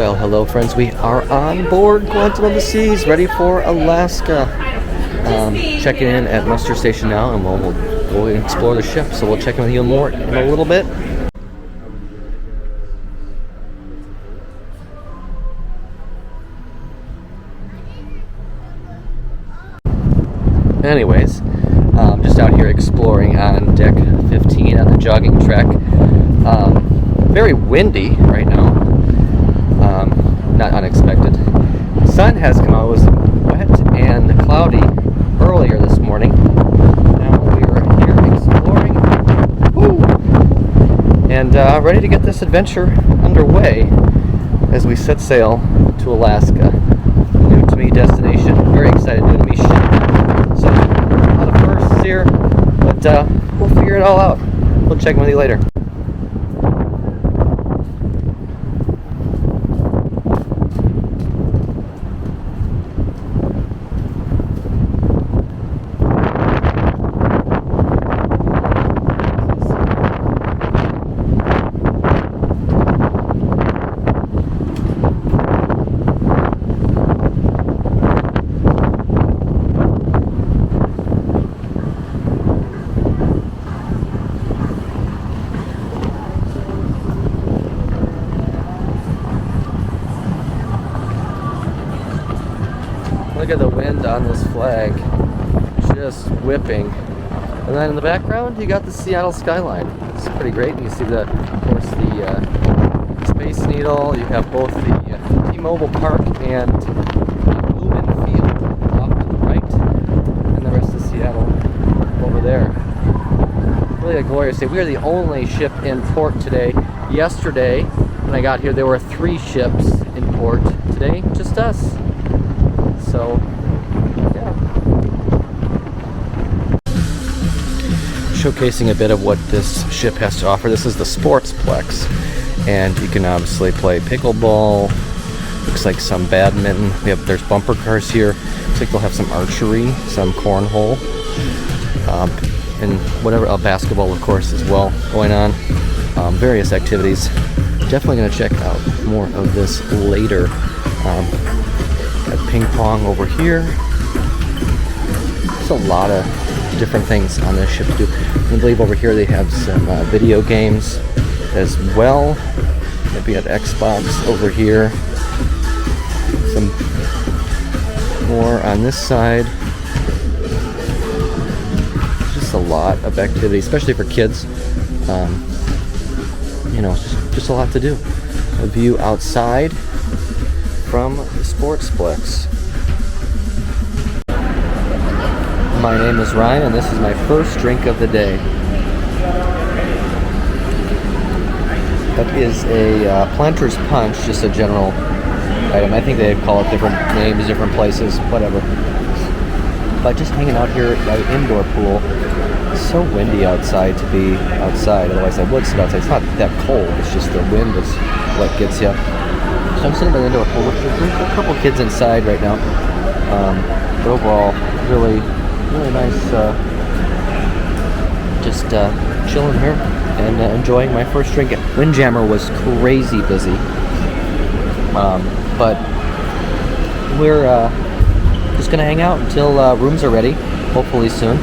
Well, hello friends, we are on board Quantum of the Seas, ready for Alaska. Checking in at muster station now, and we'll explore the ship, so we'll check in with you more in a little bit. Anyways, just out here exploring on deck 15 on the jogging track. Very windy right now. Not unexpected. The sun has come out. It was wet and cloudy earlier this morning. Now we are here exploring. Woo! And ready to get this adventure underway as we set sail to Alaska. New to me destination. Very excited, new to me ship. So, a lot of firsts here, but we'll figure it all out. We'll check in with you later. Look at the wind on this flag, just whipping. And then in the background, you got the Seattle skyline. It's pretty great. You can see of course, the Space Needle. You have both the T-Mobile Park and the Lumen Field off to the right, and the rest of Seattle over there. Really a glorious day. We are the only ship in port today. Yesterday, when I got here, there were 3 ships in port. Today, just us. So, yeah. Showcasing a bit of what this ship has to offer. This is the Sportsplex, and you can obviously play pickleball. Looks like some badminton. There's bumper cars here. Looks like they'll have some archery, some cornhole, and whatever. Basketball, of course, as well going on. Various activities. Definitely going to check out more of this later. Got ping pong over here. There's a lot of different things on this ship to do. I believe over here they have some video games as well. Maybe at Xbox over here. Some more on this side. Just a lot of activity, especially for kids. Just a lot to do. A view outside from the Sportsplex. My name is Ryan, and this is my first drink of the day. That is a Planter's Punch, just a general item. I think they call it different names, different places, whatever. But just hanging out here at the indoor pool. It's so windy outside to be outside, otherwise I would sit outside. It's not that cold, it's just the wind is what gets you. So I'm sitting by the indoor pool. There's a couple kids inside right now. But overall, really nice. Just chilling here and enjoying my first drink. Windjammer was crazy busy. But we're just going to hang out until rooms are ready, hopefully soon.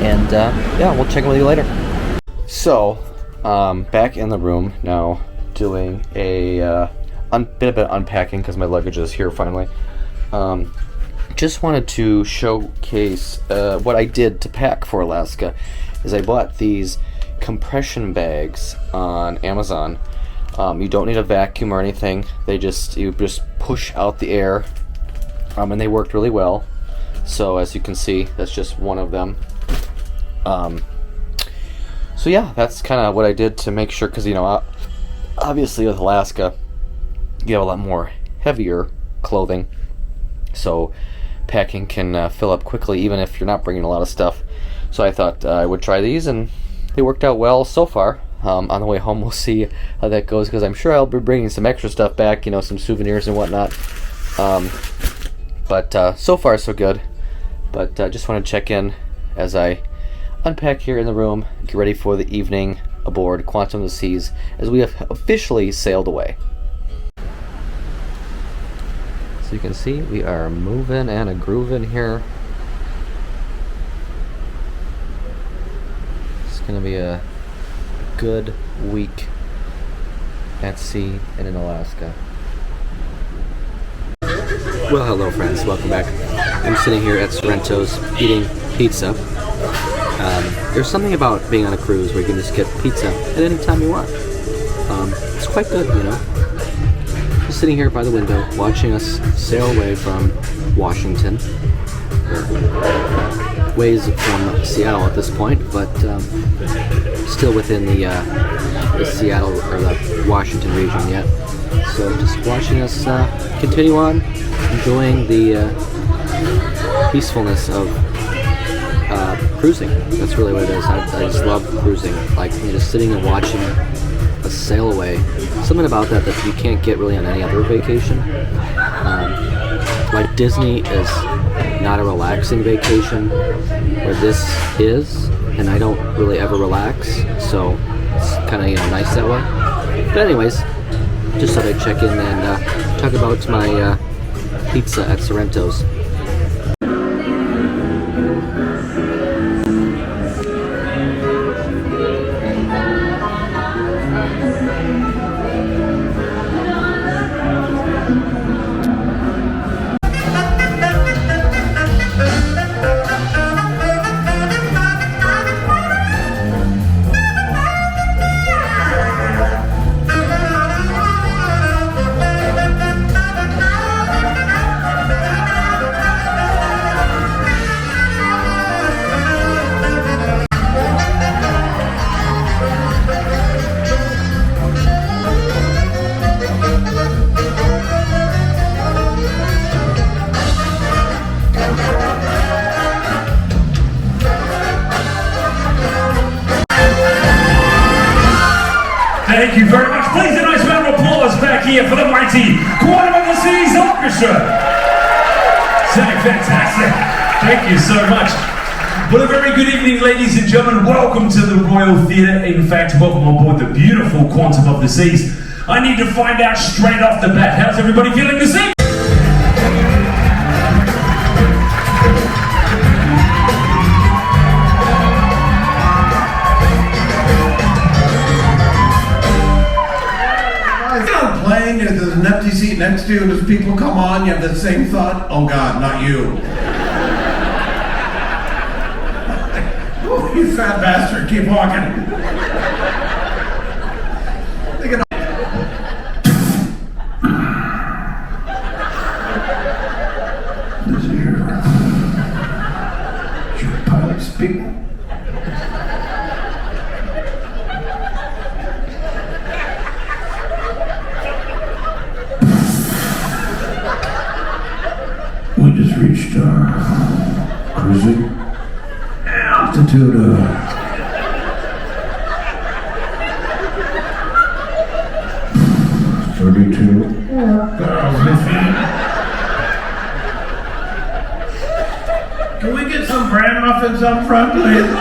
And yeah, we'll check in with you later. So, back in the room now, doing a bit of unpacking because my luggage is here finally. Just wanted to showcase what I did to pack for Alaska. Is I bought these compression bags on Amazon. You don't need a vacuum or anything. You just push out the air, and they worked really well. So as you can see, that's just one of them. So yeah, that's kind of what I did to make sure, because obviously with Alaska, you have a lot more heavier clothing, so packing can fill up quickly even if you're not bringing a lot of stuff. So I thought I would try these, and they worked out well so far. On the way home we'll see how that goes, because I'm sure I'll be bringing some extra stuff back, some souvenirs and whatnot. But so far so good. But just want to check in as I unpack here in the room, get ready for the evening aboard Quantum of the Seas as we have officially sailed away. you can see, we are moving and a grooving here. It's gonna be a good week at sea and in Alaska. Well, hello friends, welcome back. I'm sitting here at Sorrento's eating pizza. There's something about being on a cruise where you can just get pizza at any time you want. It's quite good, you know. Just sitting here by the window, watching us sail away from Washington. We're ways from Seattle at this point, but still within the Seattle or the Washington region yet. So just watching us continue on, enjoying the peacefulness of cruising. That's really what it is. I just love cruising. Like, you're just sitting and watching a sail away. Something about that you can't get really on any other vacation. Like, Disney is not a relaxing vacation, where this is, and I don't really ever relax, so it's kind of, you know, nice that way. But anyways, just thought I'd check in and talk about my pizza at Sorrento's. Thank you very much. Please, a nice round of applause back here for the mighty Quantum of the Seas Orchestra. Sounding fantastic. Thank you so much. Well, a very good evening, ladies and gentlemen. Welcome to the Royal Theatre. In fact, welcome on board the beautiful Quantum of the Seas. I need to find out straight off the bat, how's everybody feeling this evening? If there's an empty seat next to you and as people come on, you have the same thought, oh God, not you. Oh, you fat bastard, keep walking. This is your pilot speaking. We just reached our cruising altitude of 32,000 feet. Can we get some bran muffins up front, please?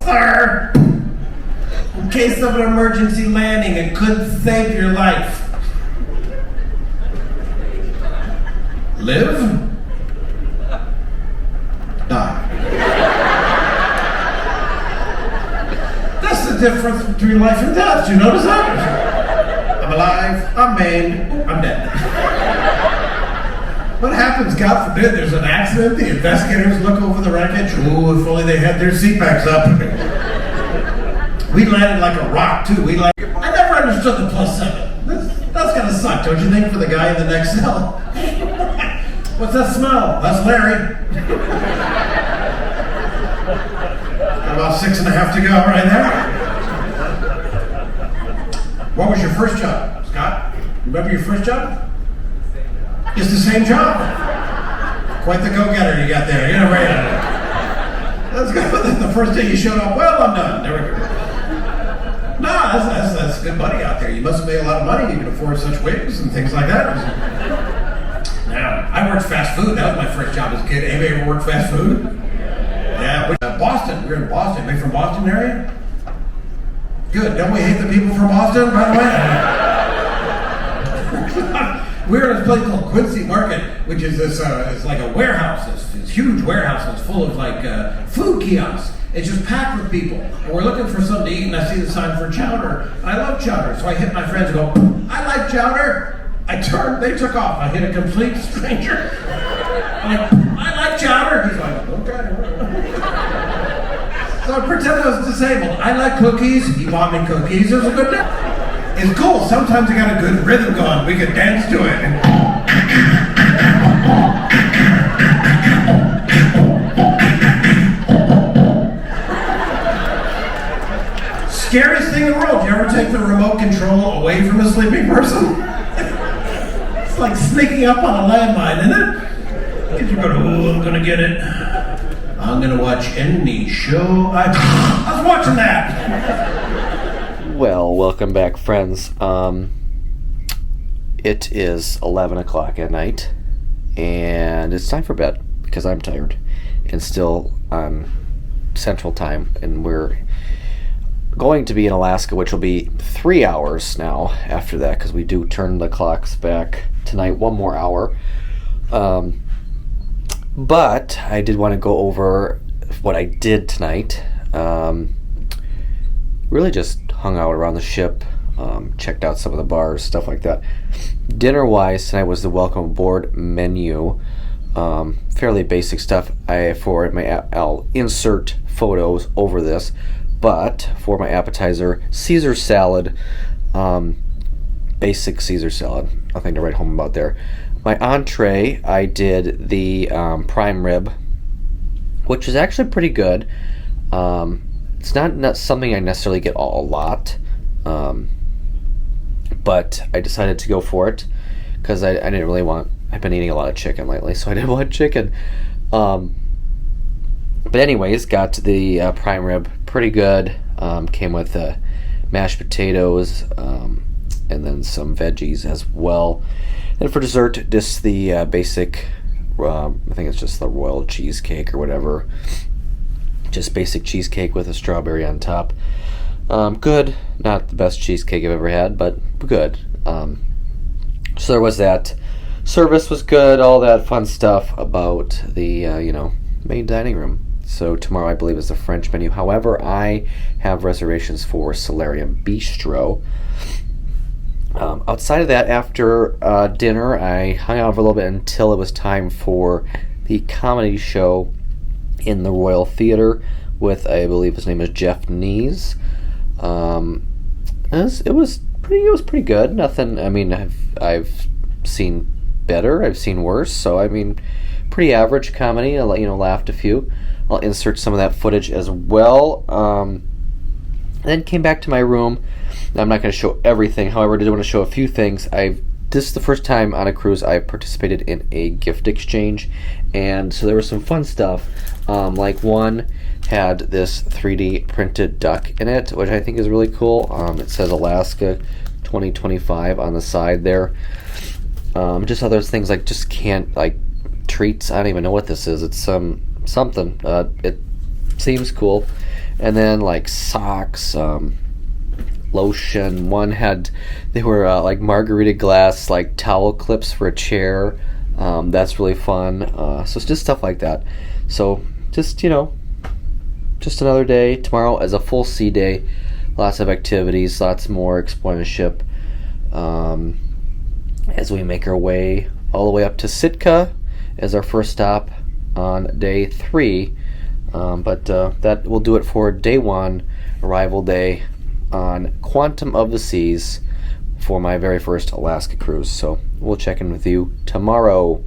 Sir, in case of an emergency landing, it could save your life. Live? Die. That's the difference between life and death. Do you notice that? I'm alive, I'm maimed, I'm dead. What happens, God forbid, there's an accident, the investigators look over the wreckage. Ooh, if only they had their seat backs up. We landed like a rock, too. I never understood the +7. That's gonna suck, don't you think, for the guy in the next cell? What's that smell? That's Larry. Got about 6.5 to go right there. What was your first job, Scott? Remember your first job? It's the same job. Quite the go-getter you got there. You know, right? That's good. The first day you showed up, well, I'm done. There we go. No, that's good money out there. You must have made a lot of money. You can afford such wigs and things like that. Now, I worked fast food. That was my first job as a kid. Anybody ever worked fast food? Yeah. Boston. We're in Boston. Are you from Boston area? Good. Don't we hate the people from Boston, by the way? We were in a place called Quincy Market, which is this, it's like a warehouse, this huge warehouse that's full of like food kiosks. It's just packed with people. And we're looking for something to eat, and I see the sign for chowder. And I love chowder, so I hit my friends and go, I like chowder. I turned, they took off. I hit a complete stranger. I'm like, I like chowder. He's like, okay. So I pretend I was disabled. I like cookies. He bought me cookies. It was a good day. It's cool. Sometimes I got a good rhythm going. We could dance to it. Scariest thing in the world. Do you ever take the remote control away from a sleeping person? It's like sneaking up on a landmine, isn't it? You go, oh, I'm gonna get it. I'm gonna watch any show. I was watching that. Well, welcome back, friends. It is 11 o'clock at night, and it's time for bed because I'm tired and still on Central Time, and we're going to be in Alaska, which will be 3 hours now after that because we do turn the clocks back tonight 1 more hour. But I did want to go over what I did tonight. Really just hung out around the ship, checked out some of the bars, stuff like that. Dinner-wise, tonight was the welcome aboard menu. Fairly basic stuff. I'll insert photos over this, but for my appetizer, Caesar salad, basic Caesar salad. Nothing to write home about there. My entree, I did the prime rib, which is actually pretty good. It's not something I necessarily get a lot, but I decided to go for it because I didn't really want. I've been eating a lot of chicken lately, so I didn't want chicken. But anyways, got the prime rib, pretty good. Came with mashed potatoes and then some veggies as well. And for dessert, just the basic. I think it's just the royal cheesecake or whatever. Just basic cheesecake with a strawberry on top. Good. Not the best cheesecake I've ever had, but good. So there was that. Service was good. All that fun stuff about the main dining room. So tomorrow I believe is the French menu. However, I have reservations for Solarium Bistro. Outside of that, after dinner, I hung out for a little bit until it was time for the comedy show in the Royal Theater with, I believe his name is Jeff Nees. It was pretty good. Nothing. I mean, I've seen better. I've seen worse. So I mean, pretty average comedy. I laughed a few. I'll insert some of that footage as well. Then came back to my room. I'm not going to show everything. However, I did want to show a few things. This is the first time on a cruise I've participated in a gift exchange, and so there was some fun stuff. Like one had this 3D printed duck in it, which I think is really cool. It says Alaska 2025 on the side there. Just other things like treats. I don't even know what this is. It's something. It seems cool. And then like socks, lotion. One they were like margarita glass, like towel clips for a chair. That's really fun. So it's just stuff like that. So just another day. Tomorrow is a full sea day. Lots of activities, lots more exploring the ship. As we make our way all the way up to Sitka as our first stop on day 3. But that will do it for day 1, arrival day on Quantum of the Seas for my very first Alaska cruise. So we'll check in with you tomorrow.